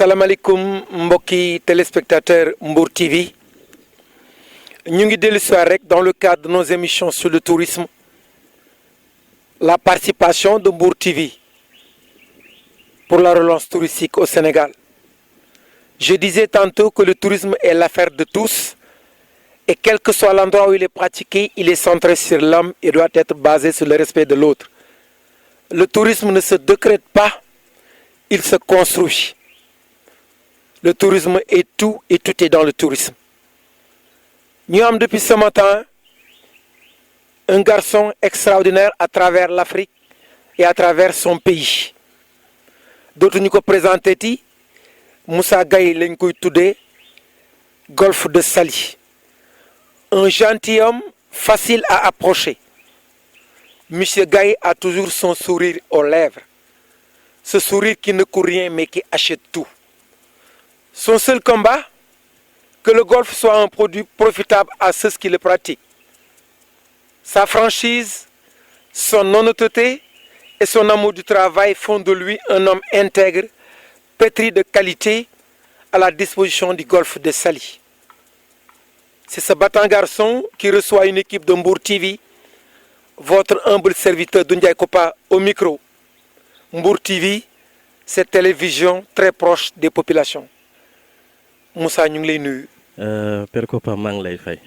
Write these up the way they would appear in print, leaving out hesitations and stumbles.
salaamaaleykum mbokki téléspectateurs Mbour TV ñu ngi dellu soir rek dans le cadre de nos émissions sur le tourisme la participation de Mbour TV pour la relance touristique au Sénégal. Je disais tantôt que le tourisme est l'affaire de tous et quel que soit l'endroit où il est pratiqué, il est centré sur l'homme et doit être basé sur le respect de l'autre. Le tourisme ne se décrète pas, il se construit. Le tourisme est tout et tout est dans le tourisme. Nous avons depuis ce matin un garçon extraordinaire à travers l'Afrique et à travers son pays. D'autres nous présentent Moussa Gaye lañ koy tuddee Golfe de Saly. Un gentilhomme facile à approcher. Monsieur Gaye a toujours son sourire aux lèvres. Ce sourire qui ne court rien mais qui achète tout. Son seul combat, que le golf soit un produit profitable à ceux qui le pratiquent. Sa franchise, son honnêteté et son amour du travail font de lui un homme intègre, pétri de qualité, à la disposition du golfe de Saly. C'est ce battant garçon qui reçoit une équipe de Mbour TV, votre humble serviteur Doundiaye Kopa au micro. Mbour TV, cette télévision très proche des populations. Moussa ñu ngi lay nuyu. Père Kopa maa ngi lay fay.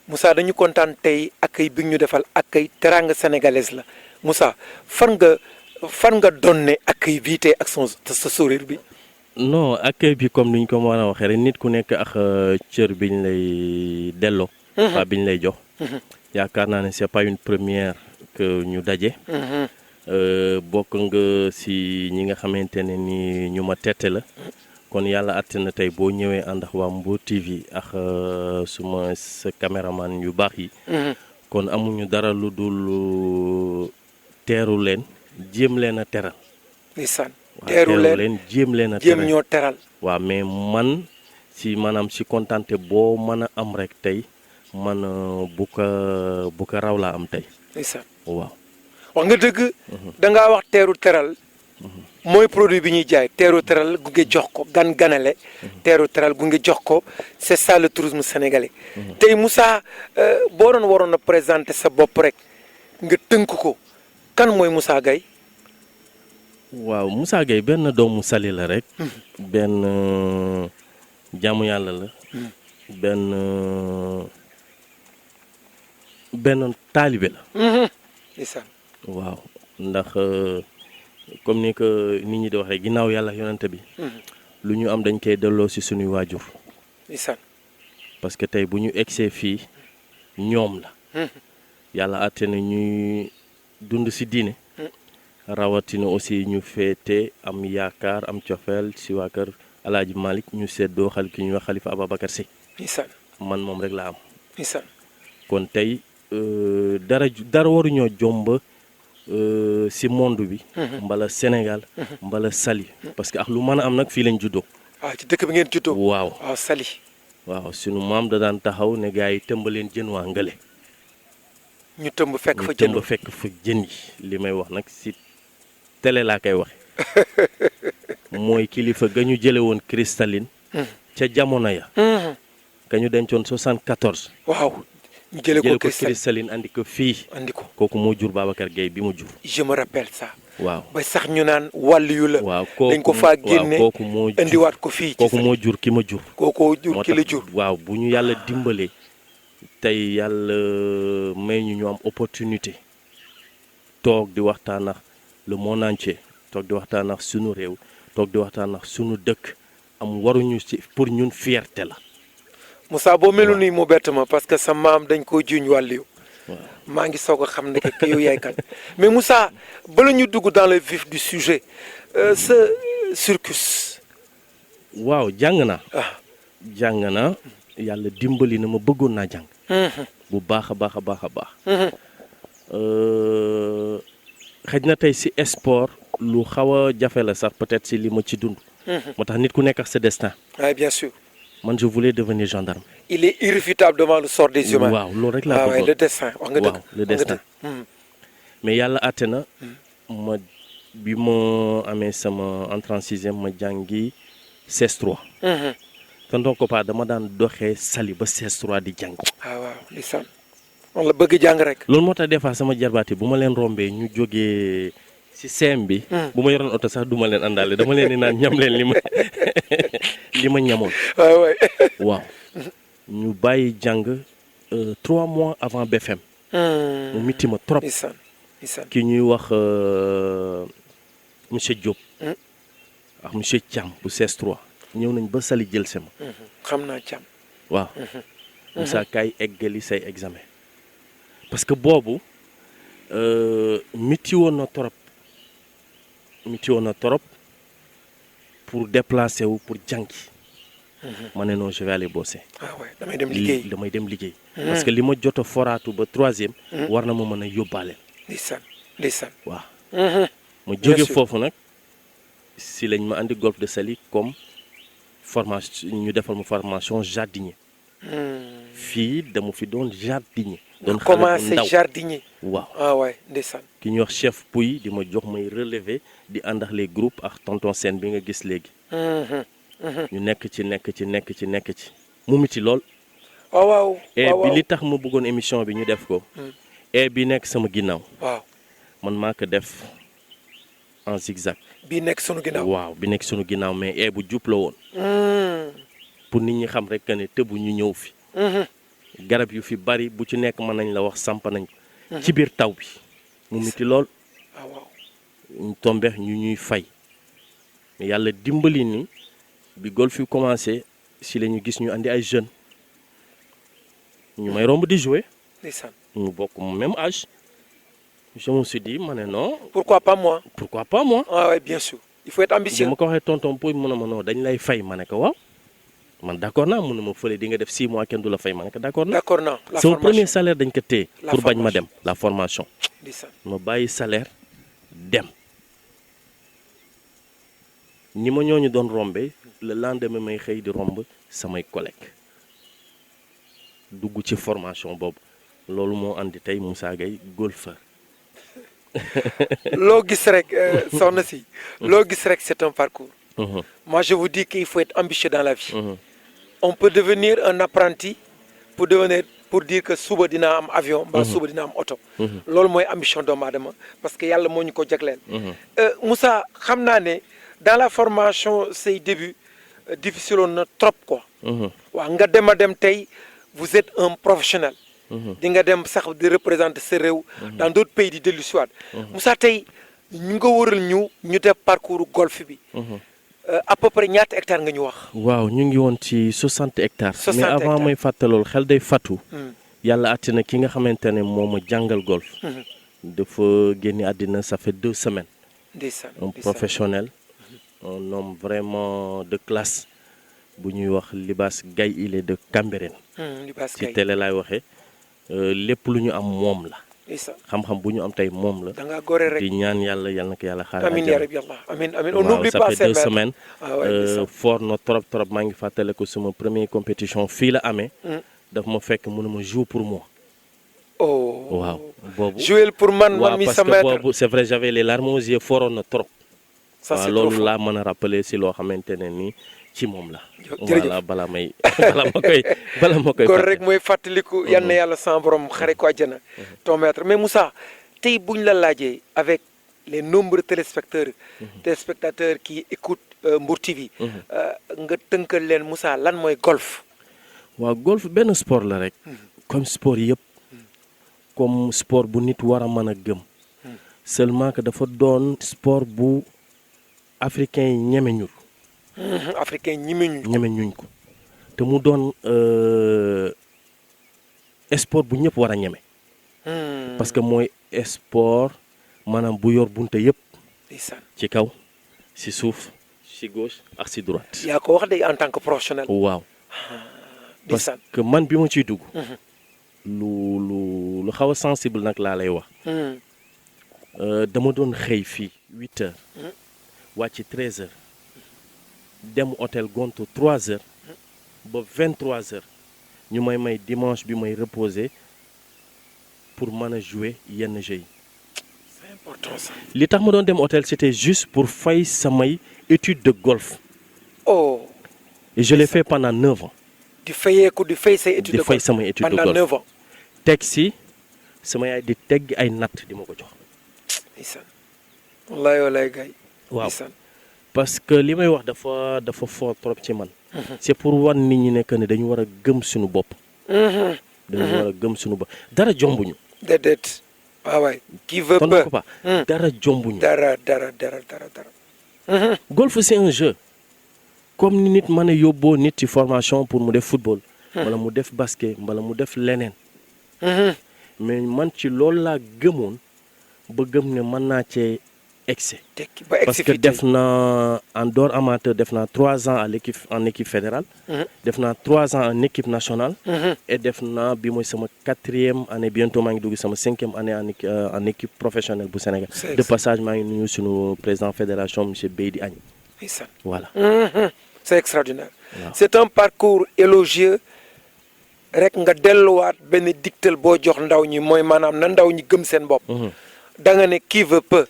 Moussa dañu kontaan tey accueil bi ñu defal accueil teranga sénégalaise la Moussa fan nga donne accueil bii tey ak sa sourire bi. Non accueil bi comme ni ñu ko mën a waxee rek nit ku nekk ak cër biñ lay delloo. waa biñ lay jox. yaakaar naa ne c'est pas une première que ñu daje. bokk nga si ñi nga xamante ne ni ñu ma tette la. kon yàlla àtte na tey boo ñëwee ànd ak waa Mbour TV ak sa caméraman yu baax yi. kon amuñu dara lu dul teeru leen jéem leen a teral. ndeysaan teeru leen jéem leen a teral jéem ñoo teral. waaw mais man si maanaam si kontante boo mën a am rek tey man bu ko raw laa am tey. ndeysaan waaw. wax nga dëgg. da ngaa wax teeru teral. mooy produit bi ñuy jaay teeru teral gunge jox ko ganale teeru teral gunge jox ko c'est ça le tourisme sénégalais. tey Moussa boo doon waroon a présenter sa bopp rek nga tënk ko kan mooy Moussa Gaye. waaw Moussa Gaye benn doomu Saly la rek. benn jaamu yàlla la. benn taalibe la. ndeysaan. waaw ndax. comme ni ko nit ñi di waxee ginnaaw yàlla yonante bi. lu ñu am dañ koy delloo si suñuy waajur. ndeysaan. parce que tey bu ñu egsee fii ñoom la. yàlla àtte na ñuy dund si diine. rawatina aussi ñu féete am yaakaar am cofeel si waa kër El Hadj Malick ñu seddoo ki ñuy wax Khalifa Ababacar Sy. ndeysaan. man moom rek la am. ndeysaan. kon tey dara waruñoo jomba. si monde bi. mbala Sénégal. mbala Saly. parce que ak lu mën a am nag fii lañ juddoo. ci dëkk bi ngeen juddoo. waaw Saly. waaw sunu maam da daan taxaw ne gars yi tëmbaleen jën waa ngale. ñu tëmb fekk fa jën yi li may wax nag si télé laa koy waxe mooy kilifa ga ñu jële woon cristalline. ca jamono ya. ka ñu dencoon 74. waaw. ñu jëlee ko cristalline andi ko fii. kooku moo jur Babacar Gueye bi mu jur. je me rappelle ça. waaw ba sax ñu naan wàllu yu la. waaw dañ ko faa génne kooku moo jur indiwaat ko fii. kooku moo jur ki ma jur. kooku jur ki la jur. waaw bu ñu yàlla dimbalee tey yàlla may ñu am opportunité toog di waxtaan ak le monde entier toog di waxtaan ak sunu réew toog di waxtaan ak sunu dëkk am waruñu ci pour ñun fierté la. Moussa boo melu nii mu bett ma parce que sa maam dañ ko juñ wàllu maa ngi soog a xam ne que yow yaay kan mais Moussa bala ñu dugg dans le vif du sujet ce circus. waaw jàng naa. jàng naa yàlla dimbali na ma bëggoon naa jàng. bu baax a baax a baax a baax. xëj na tey si sport lu xaw a jafe la sax peut-être si li ma ci dund. moo tax nit ku nekk ak sa destin. oui bien sûr. man je voulais devenir gendarme. il est irréfutable devant le sort des humains. waaw loolu rek laa bëggoon le destin wax nga dëgg. waaw le destin. mais yàlla àtte na ma bi ma amee sama entrée en sixième ma jàngi CS3 tonton Kopa dama daan doxee Saly ba CS3 di jàng. ah waaw ndeysaan on la bëgg jàng rek. loolu moo tax des fois sama jarbaati bu ma leen rombee ñu jógee ci CM bi. bu ma yoroon oto sax du ma leen àndaale dama leen di naan ñam leen li ma ñamoon. waaw ñu bàyyi jàng 3 mois avant BFM. mu mitti ma trop. ki ñuy wax monsieur Diop. ak monsieur Thiam bu CS3 ñëw nañ ba Saly jël sama. xam naa Thiam. waaw. Moussa kaay eggali say examen. parce que boobu mitti woon na trop pour déplacer wu pour jàngi. ma ne non je vais aller bosser. ah ouais damay dem liggéey. parce que li ma jot a foraatu ba 3e. war na ma mën a yóbbaale. ndeysaan. waaw. ma jóge foofu nag si lañ ma andi golfe de Saly comme formation ñu defal ma formation jardinier. fii dama fi doon jardinier. doon commencé jardinier. waaw ah ouais ndeysaan. ki ñuy wax chef Pouy di ma jox may relever di àndax les groupes ak tonton Sène bi nga gis léegi. ñu nekk ci mu miti lool. waaw. bi li tax ma bëggoon émission bi ñu def ko. bi nekk sama ginnaaw. waaw man maa ko def en zigzag. bi nekk sunu ginnaaw. waaw bi nekk sunu ginnaaw mais bu jub la woon. pour nit ñi xam rek que ne tëbu ñu ñëw fi. garab yu fi bari bu ci nekk mën nañ la wax samp nañ ko. ci biir taw bi mu miti lool. waaw ñu tombeex ñu ñuy fay. mais yàlla dimbali ni bi golf yu commencé si la ñu gis ñu andi ay jeunes ñu may romb di jouer. ndeysaan. ñu bokk même âge. je me suis dit ma ne non. pourquoi pas moi. ah ouais bien sûr il faut être ambitieux. bu ma ko waxee tonton Pouy mu ne ma non dañ lay fay ma ne ko waaw man d' accord naa mu ne ma fële di nga def 6 mois kenn du la fay ma ne ko d' accord naa. la sama premier salaire dañ ko téye. pour bañ ma dem la formation. ma bàyyi salaire dem. ni ma ñooñu doon rombe le lendemain may xëy di romb samay collègues dugg ci formation boobu loolu moo andi tey Moussa Gueye golfeur. loo gis rek soxna si. loo gis rek c'est un parcours. moi je vous dis qu'il faut être ambitieux dans la vie. on peut devenir un apprenti pour dire que suba dina am avion. mbaa suba dina am oto. loolu mooy ambition doomu aadama parce que yàlla moo ñu ko jagleel. Moussa xam naa ne dans la formation say début difficile woon na trop quoi. waaw nga dem tey vous êtes un professionnel. di nga dem sax di représenter sa réew. dans d'autres pays di dellu si waat. Moussa tey ñu nga waral ñu def parcours golf bi. à peu près ñaata hectares nga ñu wax. waaw ñu ngi woon ci 60 hectares. mais avant may fàttalool xel day fàttu. yàlla àttina ki nga xamante ne moo ma jàngal golf. dafa génne àddina ça fait 2 semaines. un professionnel. un homme vraiment de classe. bu ñuy wax Libaas Gaye il est de Cambérène. ci télé laay waxee. lépp lu ñu am moom la. xam-xam bu ñu am tey moom la. da ngaa góore rek di ñaan yàlla yal na ko yàlla xaaral. amiin yaa rabbi yàlla amiin on n'oublie pas ça fait 2 semaines. fort na trop maa ngi fàttale ko sama première compétition fii la amee. daf ma fekk mu ne ma joue pour moi. oh waaw boobu. jouer pour man mi sa maître parce que boobu c'est vrai j'avais les larmes aux yeux foroon na trop. ça c'est loolu laa mën a rappeler si loo xamante ne nii ci moom la. jërëjëf bala ma koy. góor rek mooy fàttaliku. yal na yàlla sama borom xare ko àjjana. ton maître mais Moussa tey buñ la laajee avec les nombreux téléspectateurs qui écoutent Mbour TV. nga tënkal leen Moussa lan mooy golf. waaw golf benn sport la rek. comme sport yëpp. comme sport bu nit war a mën a gëm. seulement que dafa doon sport bu africain yi ñeme ñul. africain ñeme ñuñ ko te mu doon sport bu ñëpp war a ñeme. parce que mooy sport maanaam bu yor bunte yëpp. ci kaw ci suuf ci gauche ak ci droite. yaa ko wax de en tant que professionnel. waaw parce que man bi ma ciy dugg. lu xaw a sensible nag laa lay wax. dama doon xëy fii 8 heures. wàcc 13 heures. dem hôtel gontu 3 heures ba 23 heures ñu may dimanche bi may reposer pour mën a jouer yenn jeux yi. c'est important ça. li tax ma doon dem hôtel c'était juste pour fay samay étude de golf. oh. Et je l'ai fait pendant 9 ans. di fayeeku di fay say études de fay golf samay études de pendant golf 9 ans. teg si sama yaay di tegg ay natt di ma ko jox. ndeysaan wallaay wallaay gay. waaw ndeysaan. parce que li may wax dafa fort trop ci man. c'est pour wan nit ñi nekk ne dañu war a gëm suñu bopp. dañu war a gëm suñu bopp dara jombuñu. déedéet. waaw waay. qui veut tonton peu. Papa dara jombuñu. dara. golf c'est un jeu. comme ni nit mën a yóbboo nit ci formation pour mu def football. wala mu def basket wala mu def leneen. mais man ci loolu laa gëmoon ba gëm ne mën naa cee excès. tekki ba parce que def naa en dehors amateur def naa 3 ans en équipe fédérale. def naa 3 ans en équipe nationale. et def naa bi mooy sama 4e année bientôt maa ngi dugg sama 5e année en équipe professionnelle bu Sénégal. de passage maa ngi nuyu sunu président fédération monsieur Beydi Agne. voilà. c'est extraordinaire. c'est un parcours élogieux rek nga delluwaat benn dictal boo jox ndaw ñi mooy maanaam na ndaw ñi gëm seen bopp. da nga ne qui veut peut.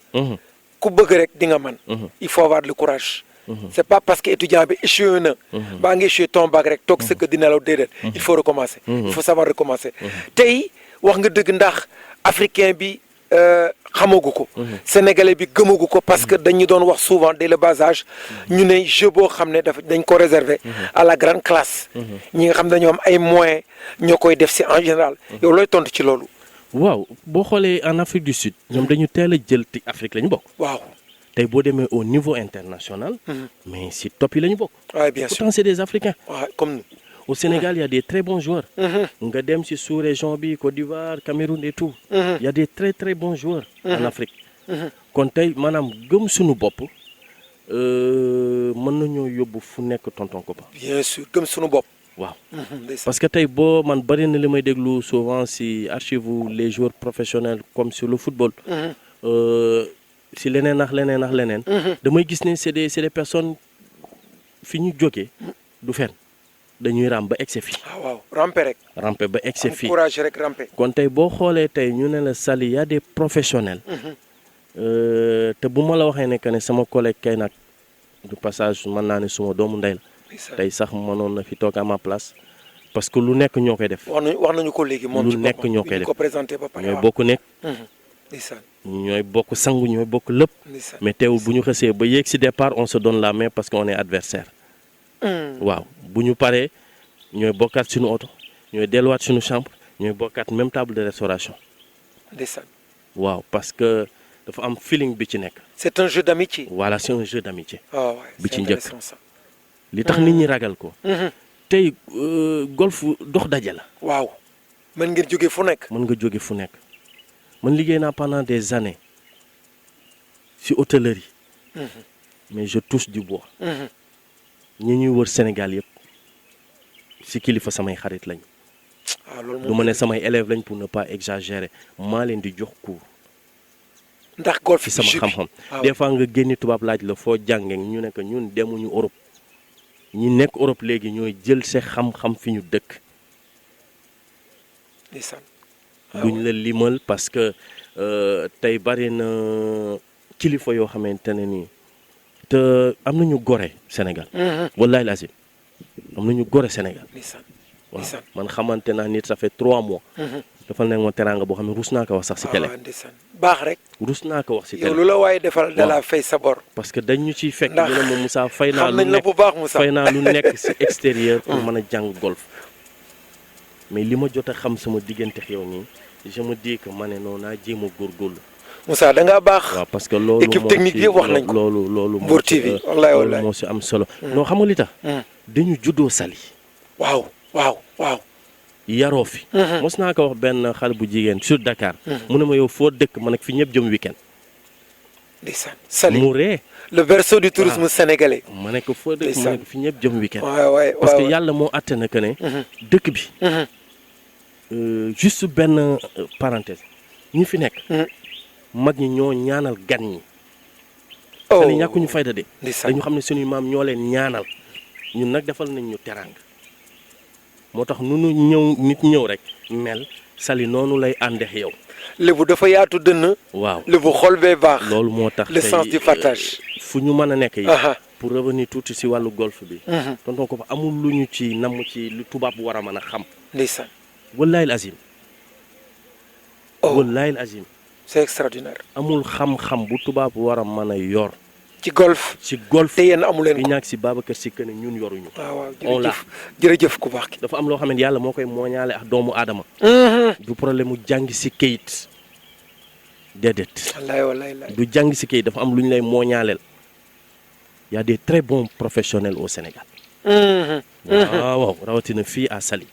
ku bëgg rek di nga mën. il faut avoir le courage. c'est pas parce que étudiant bi échoué na. baa ngi échoué ton bac rek toog sëkk dina la déedéet. il faut recommencer. il faut savoir recommencer. tey wax nga dëgg ndax africain bi xamagu ko. sénégalais bi gëmagu ko parce que dañu doon wax souvent dès le bas âge ñu ne jeu boo xam ne dañ ko réserver à la grande classe. ñi nga xam dañoo am ay moyens ñoo koy def si en général. yow looy tontu ci loolu. waaw boo xoolee en Afrique du Sud ñoom dañu teel a jël ti Afrique la ñu bokk. waaw tey boo demee au niveau international. mais si top yi la ñu bokk. waaw bien sûr pourtant c'est des Africains. waaw comme nous. Au Sénégal, il y a des très bons joueurs. nga dem ci sous-région bi Côte d'Ivoire Cameroun et tout. il y a des très très bons joueurs. en Afrique. kon tey maanaam gëm suñu bopp mën nañoo yóbbu fu nekk tonton Kopa. bien sûr gëm suñu bopp. waaw parce que tey boo man bari na li may déglu souvent ci archive les joueurs professionnels comme sur le football. ci leneen ak leneen. damay gis ne c'est des personnes fi ñu jógee du fenn. dañuy ram ba egsi fii. waaw ramper rek. ramper ba egsi fii courage rek ramper. kon tey boo xoolee tey ñu ne la Saly y a des professionnels. te bu ma la waxee ne que ne sama collègue kay nag du passage mën naa ne suma doomu ndey la. tey sax mënoon na fi toog à ma place. parce que lu nekk ñoo koy def. wax nañu ko léegi moom lu nekk ñoo koy def ko présenté ba pare ñooy bokk nekk. ñooy bokk sangu ñooy bokk lépp. mais teewul bu ñu xësee ba yéeg ci départ on se donne la main parce que on est adversaire. waaw bu ñu paree ñooy bokkaat suñu oto ñooy delluwaat suñu chambre ñooy bokkaat même table de restauration. ndeysaan. waaw parce que dafa am feeling bi ci nekk. c'est un jeu d'amitié. voilà c'est un jeu d'amitié. waaw bi ci njëkk li tax nit ñi ragal ko. tey golf dox daje la. waaw mën ngeen jóge fu nekk. mën nga jóge fu nekk man liggéey naa pendant des années ci hôtellerie. mais je touche du bois. ñi ñuy wër Sénégal yëpp ci kilifa samay xarit lañ. loolu du ma ne samay élèves lañ pour ne pas exagérer maa leen di jox cours. ndax golf ci sama xam-xam. des fois nga génni tubaab laaj la foo jàngee ñu ne que ñun demuñu Europe ñi nekk Europe léegi ñooy jël sa xam-xam fi ñu dëkk. duñ la limal parce que tey bari na kilifa yoo xamante ne nii. te am nañu gore Sénégal. wallahi lazim am nañu gore Sénégal. waaw man xamante naa nit ça fait 3 mois. dafa nekk ma teraanga boo xam ne rus naa ko wax sax ci télé. baax rek. rus naa ko wax ci télé. yow lu la waaye defal da la fay sa bor. parce que dañ ñu ciy fekk. ñu ne ma Moussa fay naa lu xam nañ la bu baax Moussa fay naa lu nekk ci extérieur pour mën a jàng golf. mais li ma jot a xam sama diggante yow nii je me dis que ma ne noonu naa jéem a góorgóorlu. Moussa da ngaa baax. waaw parce que loolu équipe technique bi wax nañ ko loolu Mbour TV wallaay wallaay moo si am solo. non xam nga li tax. dañu juddoo Saly. waaw. yaroo fi. mos naa ko wax benn xale bu jigéen sur Dakar. mu ne ma yow foo dëkk man ak fi ñëpp jëm week-end. ndeysaan Saly mu ree. le berceau du tourisme sénégalais. ma ne ko foo dëkk ma ne ko fi ñëpp jëm week-end. parce que yàlla moo àtte na que ne. dëkk bi. juste benn parenthèse ñi fi nekk. mag ñi ñoo ñaanal gan ñi. Saly ñàkkuñu fayda de. dañu xam ne suñuy maam ñoo leen ñaanal. ñun nag defal nañ ñu teraanga. moo tax nu nit ñëw rek mel Saly noonu lay àndeex yow. lébu dafa yaatu dënn. waaw lébu xol bee baax. loolu moo tax le sens du partage. fu ñu mën a nekk yi. pour revenir tuuti si wàllu golf bi. tonton ko amul lu ñu ci namm ci lu tubaab bu war a mën a xam. ndeysaan. wallahi azim. oh wallahi azim. c'est extraordinaire. amul xam-xam bu tubaab bu war a mën a yor. ci golf. ci golf te yéen amu leen bi ko. ñàkk si Babacar Sy que ne ñun yoruñu. waaw on l'a jërëjëf ku baax ki. dafa am loo xam ne yàlla moo koy mooñaale ak doomu aadama. du problème mu jàng si kayit. déedéet. wallaay. du jàng si kayit dafa am lu ñu lay mooñaaleel. y a des très bons professionnels au Sénégal. waaw rawatina fii à Saly.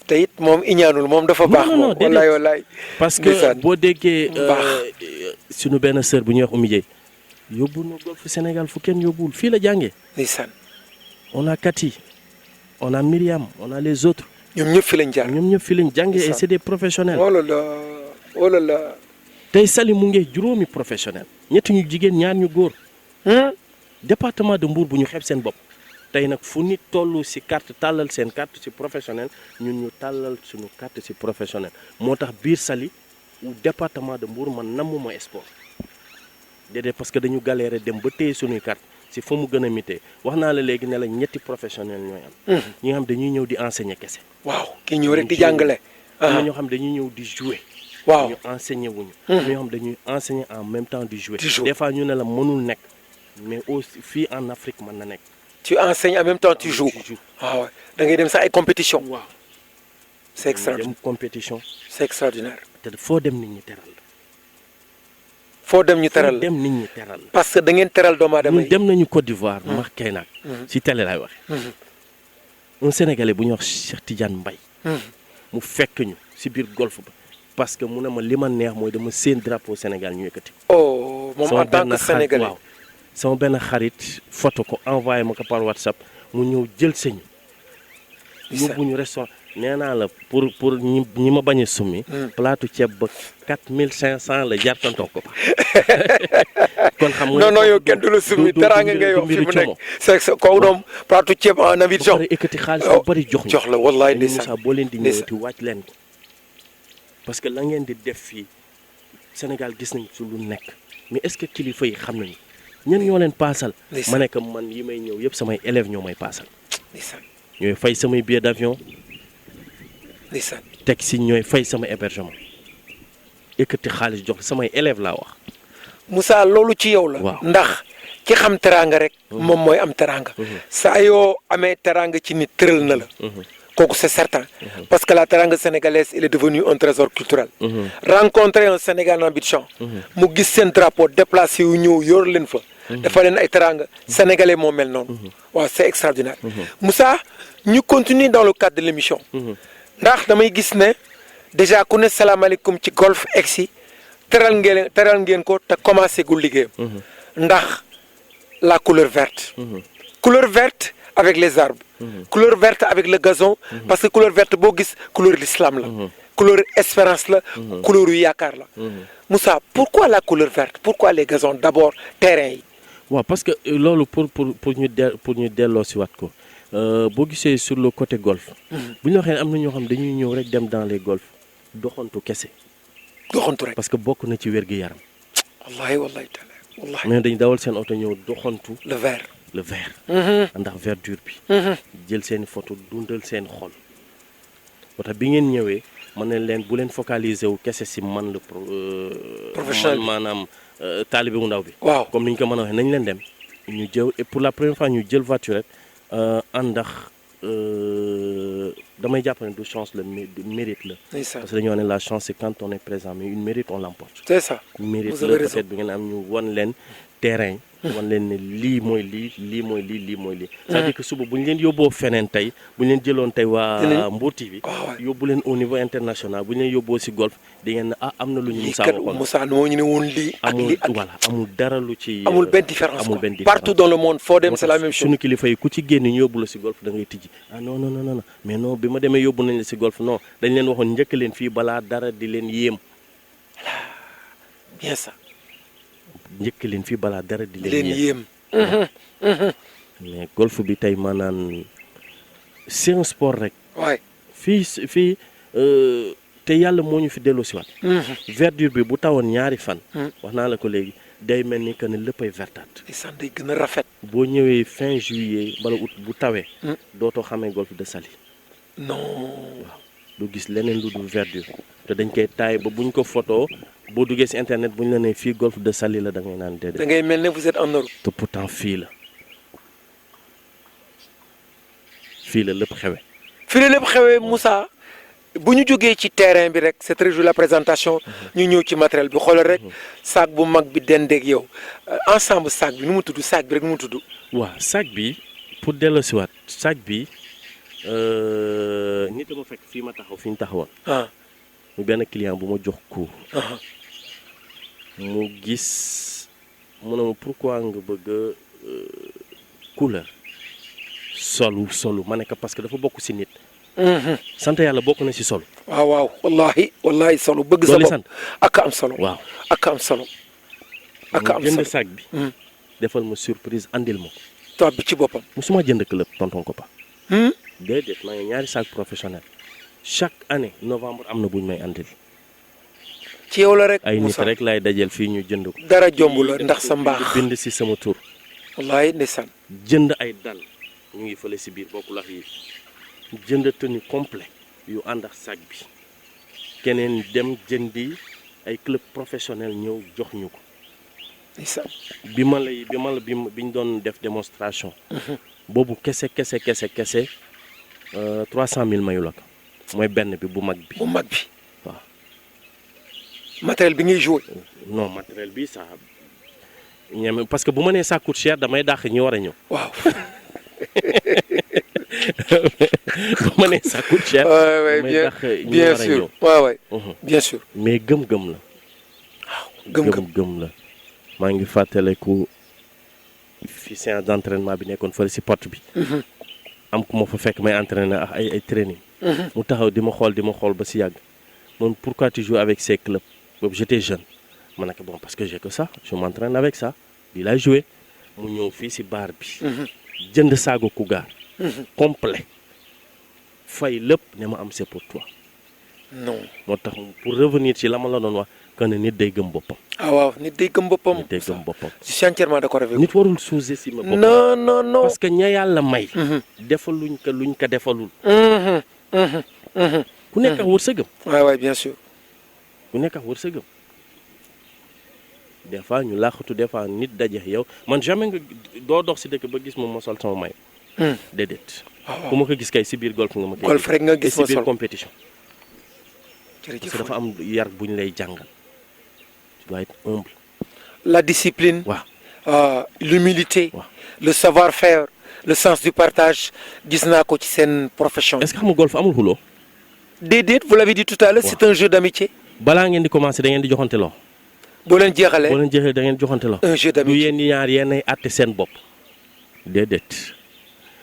te it moom iñaanul moom dafa baax. non moom wallaay. parce que boo déggee suñu benn sœur bu ñuy wax Oumy Dieye yóbbu na golf Sénégal fu kenn yóbbuwul fii la jàngee. ndeysaan. on a Cathy on a Myriam on a les autres. ñoom ñëpp fi lañ jaar. ñoom ñëpp fi lañ jàngee et c'est des professionnels. oh là là. tey Saly mu ngi juróomi professionnel ñetti ñu jigéen ñaar ñu góor. département de Mbour bu ñu xeeb seen bopp. tey nag fu nit toll ci carte tàllal seen carte ci professionnel ñun ñu tàllal suñu carte ci professionnel moo tax biir Saly ou département de Mbour man namuma sport. déedéet parce que dañu galéré dem ba téye suñuy carte ci fa mu gën a mitee wax naa la léegi ne la ñetti professionnel ñooy am. ñi nga xam dañuy ñëw di enseigner kese. waaw kii ñëw rek di jàngale. am na ñoo xam dañuy ñëw di jouer. waaw ñu enseigner wuñu. ñoo xam dañuy enseigner en même temps di jouer. des fois ñu ne la mënul nekk mais aussi fii en Afrique mën na nekk. tu enseignes en même temps tu joues. waaw da ngay dem sax ay compétition. waaw c'est extraordinaire. dem compétition. c'est extraordinaire. te foo dem nit ñi teral la. foo dem ñu teral la dem nit ñi teral la. parce que da ngeen teral doomu aadama yi. ñun dem nañu Côte d'Ivoire. ma kay nag. ci télé laay waxe un Sénégalais bu ñuy wax Cheikh Tidiane Mbaye. mu fekk ñu si biir golf ba. parce que mu ne ma li ma neex mooy dama seen drapeau Sénégal ñu yëkkati. oh moom en tant que sénégalais waaw sama benn xarit photo ko envoyé ma ko par WhatsApp mu ñëw jël sañu. yóbbu ñu restaurant nee naa la pour ñi ma bañ a summi. plaatu ceeb ba 4500 la jar tonton ko. kon xam nga non yow kenn du la summi teraanga ngay wax fi mu nekk. c'est ça kooku doom plaatu ceeb en Abidjan. ba pare ekkati xaalis bu bari jox ñu. jox la wallaay ndeysaan Moussa boo leen di ñëwati wàcc leen ko. parce que la ngeen di def fii Sénégal gis nañ ci lu nekk mais est-ce que kilifa yi xam nañu ñen ñoo leen paasal. ma nekk man yi may ñëw yëpp samay élèves ñoo may paasal. ñooy fay samay billet d'avion. teg si ñooy fay sama hébergement. yëkkati xaalis jox samay élèves laa wax. Moussa loolu ci yow la. waaw ndax ki xam teraanga rek. moom mooy am teraanga. saa yoo amee teraanga ci nit tëral na la. kooku c'est certain. parce que la teranga sénégalaise il est devenu un trésor culturel. rencontrer un Sénégal en Abidjan. mu gis seen drapeau déplacé yu ñëw yor leen fa. dafa leen ay teranga sénégalais moo mel noonu. waaw c'est extraordinaire. Moussa ñu continuer dans le cadre de l'émission. ndax damay gis ne déjà ku ne salaamaaleykum ci golf egsi teral ngeen ko te commencé gul liggéeyam. ndax la couleur verte. couleur verte avec les arbres. couleur verte avec le gazon. parce que couleur verte boo gis couleur l'islam la. couleur espérance la. couleur yu yaakaar la. Moussa pourquoi la couleur verte pourquoi les gazons d'abord terrain yi. waaw parce que loolu pour ñu delloo si waat ko boo gisee sur le côté golf. bu ñu waxee am na ñoo xam dañuy ñëw rek dem dans les golf doxantu kese. doxantu rek parce que bokk na ci wér-gu-yaram. wallahi taala wallahi. mais dañ dawal seen oto ñëw doxantu. le vert. ndax verdure bi. jël seen photo dundal seen xol. moo tax bi ngeen ñëwee mën na leen bu leen focaliser wu kese si man la professionnel maanaam taalibe bu ndaw bi. waaw comme ni ñu ko mën a waxee nañ leen dem ñu jël et pour la première fois ñu jël voiture rek àndax damay jàpp ne du chance la mais du mérite la. parce que dañoo ne la chance c'est quand on est présent mais une mérite on l'emporte. c'est ça mérite la peut-être bi ngeen am ñu wan leen terrain. wan leen ne lii mooy lii lii mooy lii lii mooy lii. c'est-à-dire que suba bu ñu leen yóbboo feneen tey bu ñu leen jëloon tey waa Mbour TV yóbbu leen au niveau international bu ñu leen yóbboo si golf di ngeen ne am na lu ñu Moussa moo ñu ne woon lii ak lii ak voilà amul dara lu ci amul benn différence partout dans le monde foo dem c'est la même chose. suñu kilifa yi ku ci génn ñu yóbbu la si golf da ngay tijji non mais non bi ma demee yóbbu nañ la si golf non dañ leen waxoon njëkk leen fii balaa dara di leen yéem. bien ça. njëkk leen fii balaa dara di leen yéem. mais golf bi tey maanaam c'est un sport rek. waay fii te yàlla moo ñu fi delloo si waat. verdure bi bu tawoon ñaari fan. wax naa la ko léegi day mel ni que ne léppay vertaat. ndeysaan day gën a rafet. boo ñëwee fin juillet bala août bu tawee. dootoo xamee golfe de Saly. non. waaw du gis leneen lu dul verdure te dañ koy taay ba buñ ko photo boo duggee ci internet buñ la nee fii golfe de Saly la da ngay naan déedéet. da ngay mel ne vous êtes en Europe. te pourtant fii la lépp xewe. fii la lépp xewee Moussa bu ñu jógee ci terrain bi rek c'est très joli la présentation ñu ñëw ci matériel bi xoolal rek sac bu mag bi dendeeg yow ensemble sac bi nu mu tudd sac bi rek nu mu tudd. waaw sac bi pour delloosiwaat sac bi nit a ma fekk fii ma taxaw fi ñu taxawoon. mu benn client bu ma jox cours. mu gis mu ne ma pourquoi nga bëgg couleur solu ma ne ko parce que dafa bokk ci nit. sant yàlla bokk na ci solo. waaw wallahi solo bëgg sa bopp ak am solo. waaw ak am solo. ak am solo jënd sac bi. defal ma surprise andil ma ko. toog bi ci boppam. musuma jënd club tonton ko pa. déedéet maa ngi ñaari sac professionnel chaque année novembre am na buñ may andil. ci yow la rek ay nit rek laay dajeel fii ñu jënd ko. dara jomb la ndax sa mbaax bind ci sama tur. wallahi ndeysaan. jënd ay dal ñu ngi fële ci biir bokkul ak yi jënd tenue complet yu ànd ak sac bi keneen dem jëndi ay club professionnel ñëw jox ñu ko. ndeysaan. bi ñu doon def démonstration. boobu kese 300 000 mayu la ko mooy benn bi bu mag bi. bu mag bi waaw. matériel bi ngay joué. non matériel bi ça ñeme parce que bu ma nee ça coûte cher damay dàq ñi war a ñëw. waaw. bu ma nee ça coûte cher. bien sûr waaw bien sûr. mais gëm-gëm la. waaw gëm-gëm la. maa ngi fàttaliku fi séance d'entraînement bi nekkoon fële si porte bi. am ku ma fa fekk may entraîner ak ay training. mu taxaw di ma xool ba si yàgg. moom pourquoi tu joues avec ces clubs boobu j'étais jeune. ma ne ko bon parce que j'ai que ça je m'entraîne avec ça bi laay joué mu ñëw fii si bar bi. jënd saago Cougar. complet fay lépp ne ma am c'est pour toi. non moo tax pour revenir ci la ma la doon wax que ne nit day gëm boppam. waaw nit day gëm boppam. nit day gëm boppam. je suis entièrement d'accord avec vous. nit warul sous-estimer boppam. non. parce que ña yàlla may. defaluñ ko luñ ko defalul. ku nekk ak wërsëgam. waaw bien sûr. ku nekk ak wërsëgam. des fois ñu laaxatu des fois nit daje yow man jamais nga doo dox si dëkk ba gis moom ma sol sama may. déedéet. ku ma ko gis kay si biir golf nga ma koy. golf rek nga gis ma sol si biir compétition. jërëjëf parce que dafa am yar bu ñu lay jàngal. tu dois être humble. la discipline. waaw. l'humilité. waaw. le savoir-faire. le sens du partage gis naa ko ci seen profession. est-ce que xam nga golf amul xuloo. déedéet vous l'avez dit tout à l'heure. waaw. c'est un jeu d'amitié. balaa ngeen di commencer da ngeen di joxante loo. boo leen jeexalee da ngeen joxante loo. un jeu du d'amitié. yéen ñaar yéenay àtte seen bopp. déedéet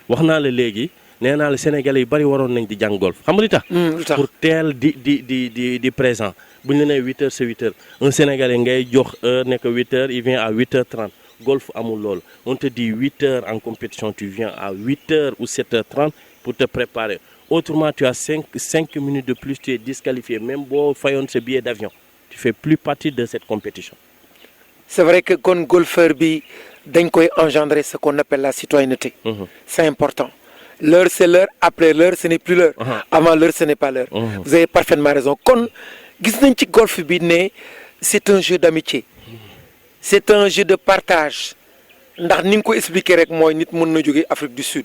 wax naa la léegi nee naa la sénégalais yu bari waroon nañ di jàng golf xam nga li tax. lu tax pour teel di présent bu ñu la nee 8h c'est 8h un sénégalais ngay jox heure nekk 8h il vient à 8h30 golf amul loolu on te dit 8h en compétition tu viens à 8h ou 7h30 pour te préparer autrement tu as 5 minutes de plus tu es disqualifié même boo fayoon sa billet d'avion tu fais plus partie de cette compétition. c'est vrai que kon golfeur bi dañ koy engendrer ce qu'on appelle la citoyenneté. C'est important. L'heure c'est l'heure, après l'heure ce n'est plus l'heure. Avant l'heure ce n'est pas l'heure. Vous avez parfaitement raison. kon gis nañ ci golf bi ne c'est un jeu d'amitié. C'est un jeu de partage. ndax ni nga ko expliquer rek mooy nit mën na jóge Afrique du Sud.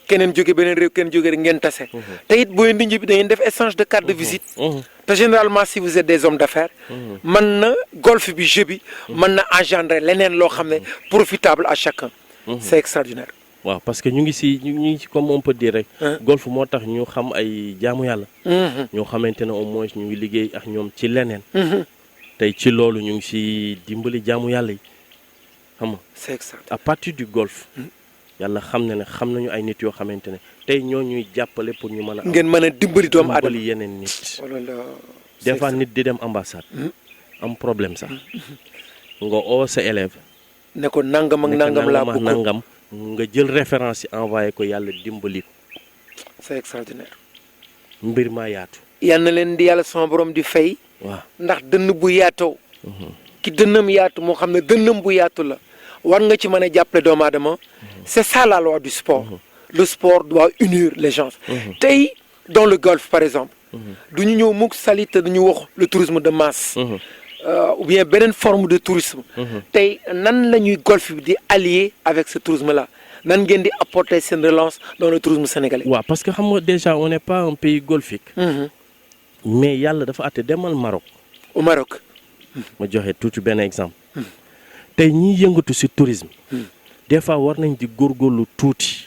keneen jóge beneen réew keneen jóge rek ngeen tase. te it boo indi bi da ngeen def échange de carte de visite. te généralement si vous êtes des hommes d'affaires. mën na golf bi jeu bi. mën na engendrer leneen loo xam ne profitable à chacun. c'est extraordinaire. waaw parce que ñu ngi ci comme on peut dire rek. golf moo tax ñu xam ay jaamu yàlla. ñoo xamante ne au moins ñu ngi liggéey ak ñoom ci leneen. tey ci loolu ñu ngi ci dimbali jaamu yàlla yi xam nga. c'est extraordinaire. à partir du golf. yàlla xam na ne xam nañu ay nit yoo xamante ne tey ñoo ñuy jàppale pour ñu mën a. ngeen mën a dimbali doomu aadama dimbali yeneen nit. wala des fois nit di dem ambassade. am problème sax. nga oo sa élève. ne ko nangam ak nangam laa bëgg nangam nga jël référence yi envoyé ko yàlla dimbali ko. c'est extraordinaire. mbir maa yaatu. yal na leen di yàlla sama borom di fay. waaw ndax dënn bu yaatoo. ki dënnam yaatu moo xam ne dënnam bu yaatu la war nga ci mën a jàppale doomu aadama c'est ça la loi du sport. Le sport doit unir les gens. tey dans le golf par exemple. du ñu ñëw mukk Saly te dañu wax le tourisme de masse. ou bien beneen forme de tourisme. tey nan la ñuy golf bi di allier avec ce tourisme là nan ngeen di apporter seen relance dans le tourisme sénégalais. waaw parce que xam nga déjà on n'est pas un pays golfique. mais yàlla dafa àtte demal Maroc. au Maroc. ma joxe tuuti benn exemple. tey ñiy yëngatu ci tourisme. des fois war nañ di góorgóorlu tuuti.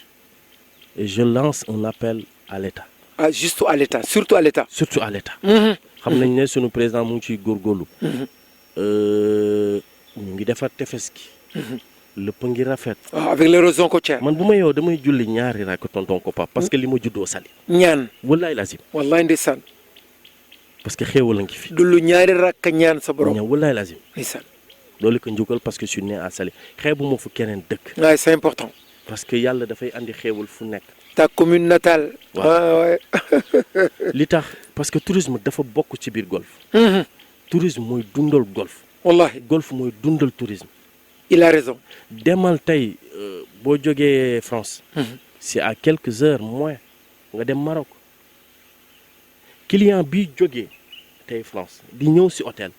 et je lance un appel à l'État. ah juste à l'État surtout à l'État. surtout à l'État. xam nañ ne sunu président mu ngi ciy góorgóorlu. ñu ngi defar tefes gi. lépp ngi rafet. avec l'érosion côtière. man bu ma yow damay julli ñaari rakk tonton ko pap parce que li ma juddoo Saly. ñaan. wallaay lazim. wallaay ndeysaan. parce que xéewal a ngi fi. du lu ñaari rakk ñaan sa borom. ñaan wallaay lazim. ndeysaan. loolu ko njukkal parce que je suis né à Saly xeebu ma fu keneen dëkk. waaye c'est important. parce que yàlla dafay andi xéewal fu nekk. ta commune natale. waaw li tax parce que tourisme dafa bokk ci biir golf. tourisme mooy dundal golf. wallahi golf mooy dundal tourisme. il a raison. demal tey boo jógee France. c'est à quelques heures moins nga dem Maroc. client bi jógee tey France di ñëw ci hôtel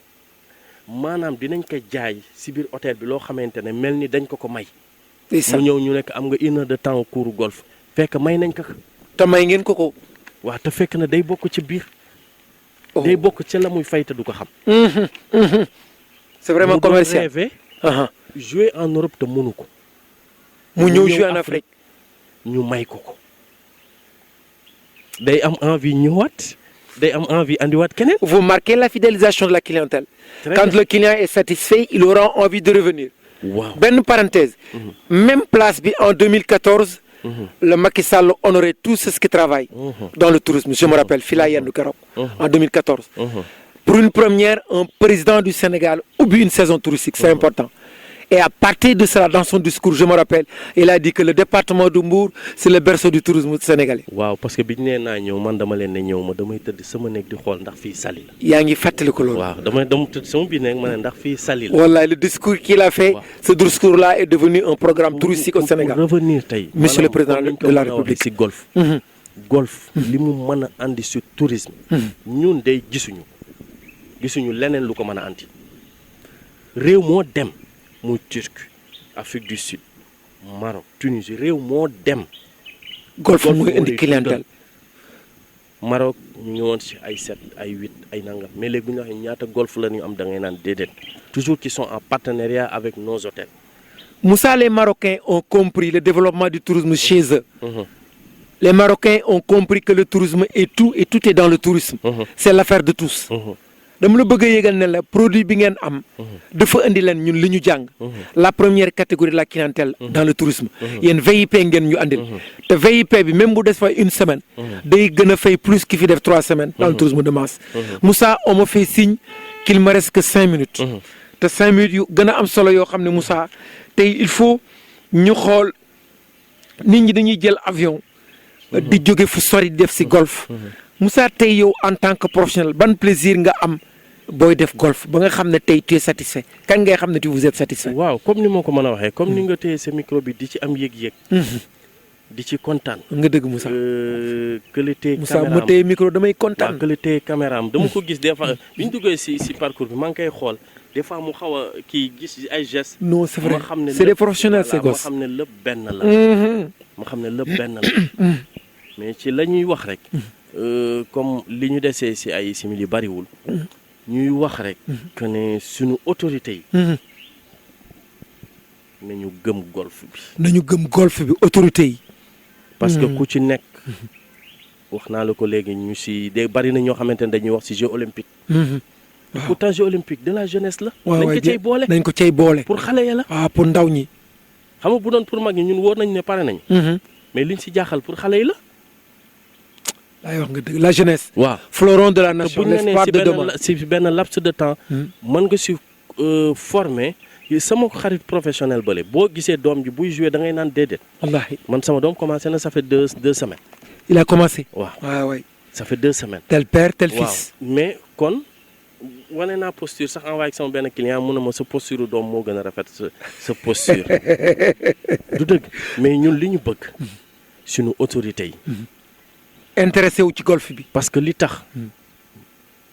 maanaam dinañ ko jaay ci biir hôtel bi loo xamante ne mel ni dañ ko may. mu ñëw ñu nekk am nga 1 heure de temps au cours golf fekk may nañ ko. te may ngeen ko ko. waaw te fekk na day bokk ci biir. day bokk ca la muy fay te du ko xam. c'est vraiment commercial. mu doon jouer en Europe te mënu ko. mu ñëw jouer en Afrique. ñu may ko ko. day am envie ñëwaat. day am envie andiwaat keneen. vous marquez la fidélisation de la clientèle. Quand le client est satisfait il aura envie de revenir. waaw benn parenthèse. même place bi en 2014. le Macky Sall honorait tous ceux qui travaillent. dans le tourisme je me rappelle fii laa yendu keroog. en 2014. pour une première un président du Sénégal ubbi une saison touristique c'est important. et à partir de cela dans son discours je me rappelle il a dit que le département de Mbour c'est le berceau du tourisme sénégalais. waaw parce que biñ nee naa ñëw man dama leen ne ñëw ma damay tëdd sama néeg di xool ndax fii Saly la. yaa ngi fàttali ko loolu. waaw dama tëdd sama biir néeg ma ne ndax fii Saly la. wallaay le discours qu'il a fait. ce discours là est devenu un programme touristique au Sénégal. pour revenir tey. monsieur le président de la République ci golf. golf li mu mën a andi ci tourisme. ñun day gisuñu leneen lu ko mën a andi. réew moo dem. muy Turquie Afrique du Sud Maroc Tunisie réew moo dem. golf mooy indi clientèle. Maroc ñu ngi woon ci ay 7 ay 8 ay nangam mais léegi bu ñu waxee ñaata golf la ñu am da ngay naan déedéet toujours qui sont en partenariat avec nos hôtels. Moussa, les Marocains ont compris le développement du tourisme chez eux. Les Marocains ont compris que le tourisme est tout et tout est dans le tourisme. C'est l'affaire de tous. dama la bëgg a yégal ne la produit bi ngeen am. dafa indi leen ñun li ñu jàng. la première catégorie de la clientèle. dans le tourisme. yéen VIP ngeen ñu andil. te VIP bi même bu des fa une semaine. day gën a fay plus ki fi def 3 semaines. dans le tourisme de masse. Moussa on me fait signe qu'il me reste que 5 minutes. te 5 minutes yu gën a am solo yoo xam ne Moussa tey il faut ñu xool nit ñi dañuy jël avion. di jóge fu sori def ci golf. Moussa tey yow en tant que professionnel ban plaisir nga am booy def golf ba nga xam ne tey tu es satisfait kan ngay xam ne tu vous êtes satisfait. waaw comme ni ma ko mën a waxee comme ni nga téye sa micro bi di ci am yëg-yëg. di ci kontaan. nga dëgg Moussa. kële téye Moussa ma téye micro damay kontaan. waaw kële téye caméra am dama ko gis des fois bi ñu duggee ci parcours bi maa ngi koy xool des fois mu xaw a kii gis ay gestes. non c'est vrai xam ne c'est des professionnels ces gosses. ma xam ne lépp benn la. ma xam ne lépp benn la. mais ci la ñuy wax rek. comme li ñu desee ci ay simili bariwul. ñuy wax rek. que ne suñu autorités yi. nañu gëm golf bi. nañu gëm golf bi autorités yi. parce que ku ci nekk. wax naa la ko léegi ñu ci de bari na ñoo xamante ne dañuy wax ci jeux olympiques. waaw pourtant jeux olympiques de la jeunesse la. waaw nañ ko cay boole nañ ko cay boole. pour xale ya la. ah pour ndaw ñi. xam nga bu doon pour mag ñi ñun wóor nañ ne pare nañ. mais liñ ci jaaxal pour xale yi la. laay wax nga dëgg la jeunesse. waaw fleuron de la nation l'espoir de demain. si benn laps de temps. mën nga si former sama xarit professionnel bële boo gisee doom ji buy jouer da ngay naan déedéet. wallaahi man sama doom commencé na ça fait deux semaines. il a commencé. waaw waaw waay. ça fait 2 semaines. tel père tel fils. mais kon wane naa posture sax envoyé ak sama benn client mun na ma sa posture doom moo gën a rafet sa posture du dëgg mais ñun li ñu bëgg suñu autorités yi intéressé wu ci golf bi. parce que li tax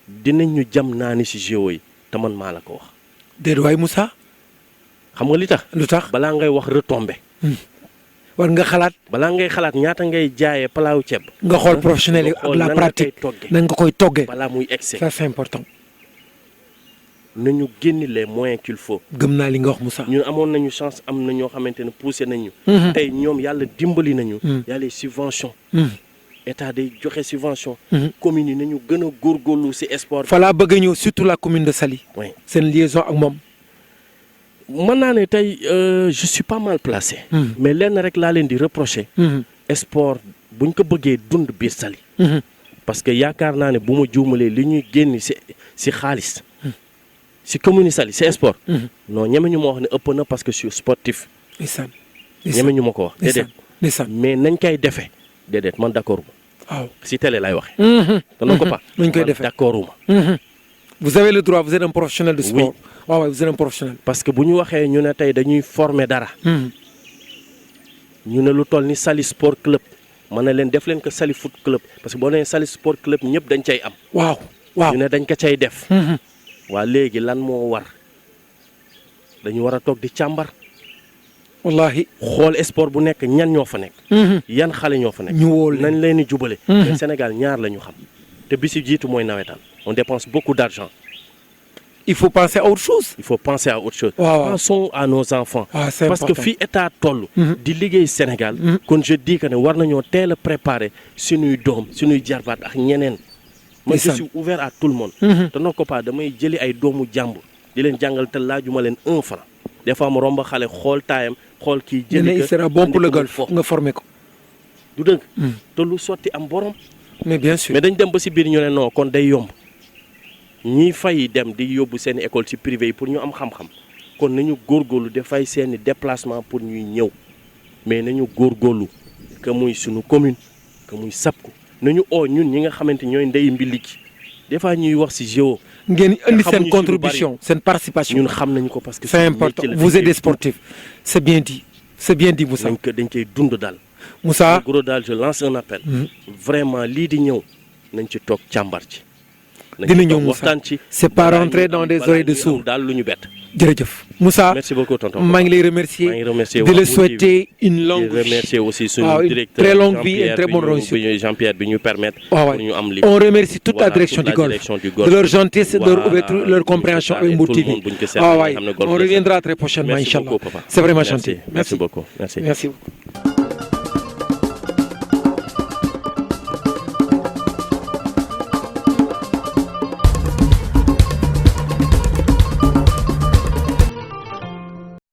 dinañ ñu jam naa ni si géo yi te man maa la ko wax. déedéet waay Moussa. xam nga li tax. lu tax balaa ngay wax retombé. war nga xalaat. balaa ngay xalaat ñaata ngay jaayee palaawu ceeb. nga xool professionnel yi ak la pratique nan nga koy toggee. balaa muy excès ça c'est important. nañu génni les moyens qu'il faut. gëm naa li nga wax Moussa. ñun amoon nañu chance am na ñoo xamante ne poussé nañu. tey ñoom yàlla dimbali nañu. y a les subventions. état day joxe subvention. communes yi nañu gën a góorgóorlu ci sport. fa laa bëgg a ñëw surtout la commune de Saly. oui seen liaison ak moom. mën naa ne tey je suis pas mal placé. mais lenn rek laa leen di reprocher. sport buñ ko bëggee dund biir Saly. parce que yaakaar naa ne bu ma juumalee li ñuy génn ci xaalis. ci commune Saly ci sport. non ñeme ñu ma wax ne ëpp na parce que je suis sportif. ñeme ñu ma ko wax. déedéet mais nañ koy defee. déedéet man d'accord waaw ci télé lay waxee. te non ko pas nañ koy defee d'accord. vous avez le droit vous êtes un professionnel de sport. waaw vous êtes un professionnel. parce que bu ñu waxee ñu ne tey dañuy former dara. ñu ne lu toll ni Saly Sport Club. ma ne leen def leen ko Saly Foot Club parce que boo nee Saly Sport Club ñëpp dañ cay am. waaw ñu ne dañ ko cay def. waa léegi lan moo war dañu war a toog di càmbar. wallahi xool sport bu nekk ñan ñoo fa nekk. yan xale ñoo fa nekk. ñu wóol nañ leen di jubale. mais Sénégal ñaar la ñu xam te bi si jiitu mooy nawetaan on dépense beaucoup d'argent. il faut penser à autre chose. il faut penser à autre chose. Pensons à nos enfants. C'est parce important. que fii état toll. di liggéey Sénégal. kon je dis que ne war nañoo teel a préparer suñuy doom suñuy jarbaat ak ñeneen. man je suis ouvert à tout le monde. te non ko pas damay jëli ay doomu jàmbur di leen jàngal te laajuma leen 1 franc des fois mu romb xale xool taayam xool kii. jëli il sera bon pour le golf nga formé ko. du dëgg. te lu sotti am borom. mais bien sûr mais dañ dem ba si biir ñu ne non kon day yomb ñiy fay dem di yóbbu seen école ci privé yi pour ñu am xam-xam kon nañu góorgóorlu dafay seeni déplacement pour ñuy ñëw mais nañu góorgóorlu que muy suñu commune que muy SAPCO nañu ñun ñi nga xamante ñooy ndey mbi ci des fois ñuy wax ci géo. ngeen indi seen contribution seen participation. ñun xam nañu ko parce que c'est important vous êtes des sportifs c'est bien dit Moussa. dañ koy dund daal. Moussa en gros daal je lance un appel. vraiment lii di ñëw nañ ci toog càmbar ci. dina ñëw Moussa c'est pas rentrer dans des oreilles de sourds. daal lu ñu bett. jërëjëf Moussa merci beaucoup tonton. maa ngi lay remercier di la souhaiter une longue vie. remercier aussi suñu directeur très longue vie et très bonne réussite. Jean-Pierre bi ñu permettre. pour ñu am li on remercie toute la direction du golf de leur gentillesse de leur ouverture leur compréhension avec Mbour TV. on reviendra très prochainement inchallah c'est vraiment gentil. merci beaucoup merci.